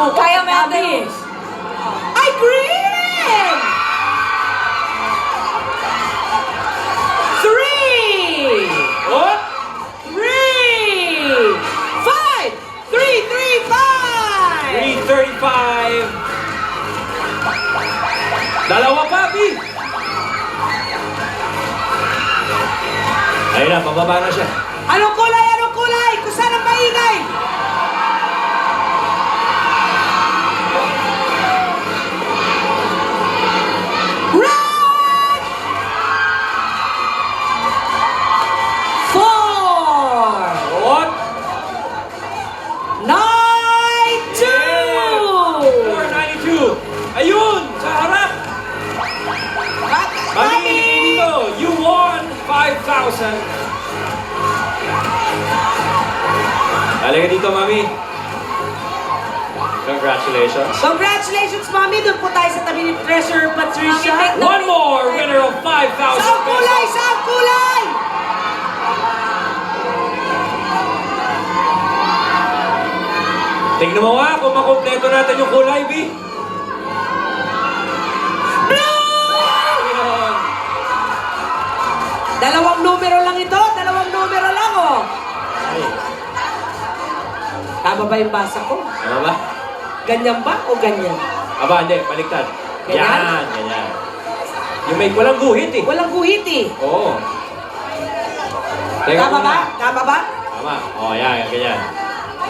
Kaya mo yan, Ay, green! 3! What? 3! 5! 3, 3, 5! 335. Dalawa pa, B. Ayun na, pababa na siya. Anong kulay? Anong kulay? Kung saan ang maingay? Red! 4! What? 92! 492. Ayun, sa harap. Mami, dito. You won 5,000. Halika dito, Mami. Congratulations. Congratulations, Mami! Doon po tayo sa tabi ni Treasurer Patricia. One more winner of 5,000 Saan kulay? pesos. Saan kulay? Tignan mo nga kung makompleto natin yung kulay, B. Ayun. Dalawang numero lang ito. Dalawang numero lang, oh. Ay, Tama ba yung basa ko? ano ba? Ganyan ba o ganyan? Aba, hindi. Baliktad. Ganyan? Yan, ganyan. Yung may walang guhit, eh. Walang guhit, eh. Oo. Teka Tama muna. ba? Tama ba? Tama. Oh, yan, ganyan.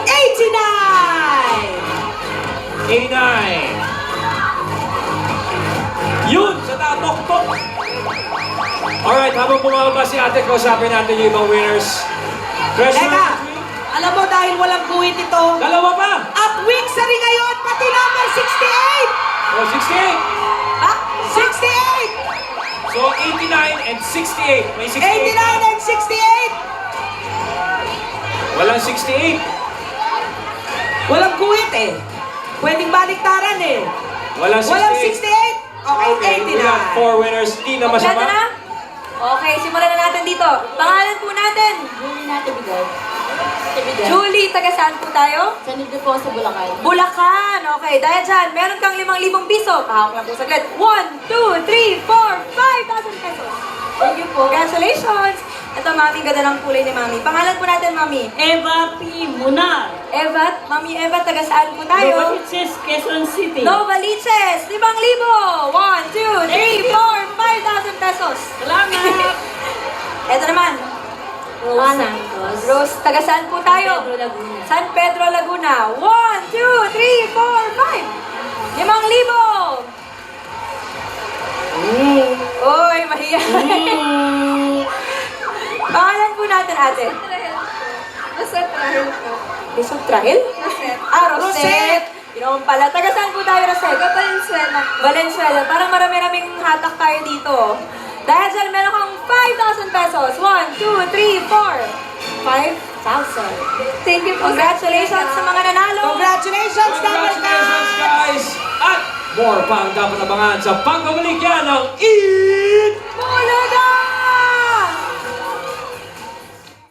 89! 89. Yun, sa tatok-tok. Alright, habang bumababa si ate, kausapin natin yung ibang winners. Treasurer Teka, Patricia. alam mo dahil walang guhit ito, Dalawa pa. at week sa rin ngayon, pati number 68! Oh, 68. Ha? 68! So, 89 and 68. May 68. 89 and 68! Walang 68. Walang guhit eh. Pwedeng baliktaran eh. Walang 68. Walang 68? Okay, We got 89. 4 winners. Di na Kompleto masama. na? Okay, simulan na natin dito. Pangalan po natin. Julie natin bigay. Bigay. Julie, taga saan po tayo? Sa nito po sa Bulacan. Bulacan. Okay, dahil dyan, meron kang 5,000 piso. Pahawak lang po saglit. 1, 2, 3, 4, 5,000 pesos. Thank you po. Congratulations! Ito, Mami, ganda ng kulay ni Mami. Pangalan po natin, Mami. Eva P. Munar. Eva, Mami Eva, taga saan po tayo? Novaliches, Quezon City. Novaliches, 5,000. 1, 2, 3, 4, 5,000 pesos. Salamat. Ito naman. Rose Santos. Rose, taga saan po tayo? Pedro Laguna. San Pedro, Laguna. 1, 2, 3, 4, 5. 5,000. Uy, mahiya. Pangalan po natin, ate. Rosette Rahel po. Rosette Rahel? Rosette. Ah, Rosette. Yun naman pala. Taga saan po tayo, Rosette? Valenzuela. Valenzuela. Parang marami-raming hatak tayo dito. Dahil dyan, meron kang 5,000 pesos. 1, 2, 3, 4. 5,000. Thank you po. Congratulations sa mga nanalo. Congratulations, number Congratulations, guys! At more pa ang dapat abangan sa pagbabalik yan ng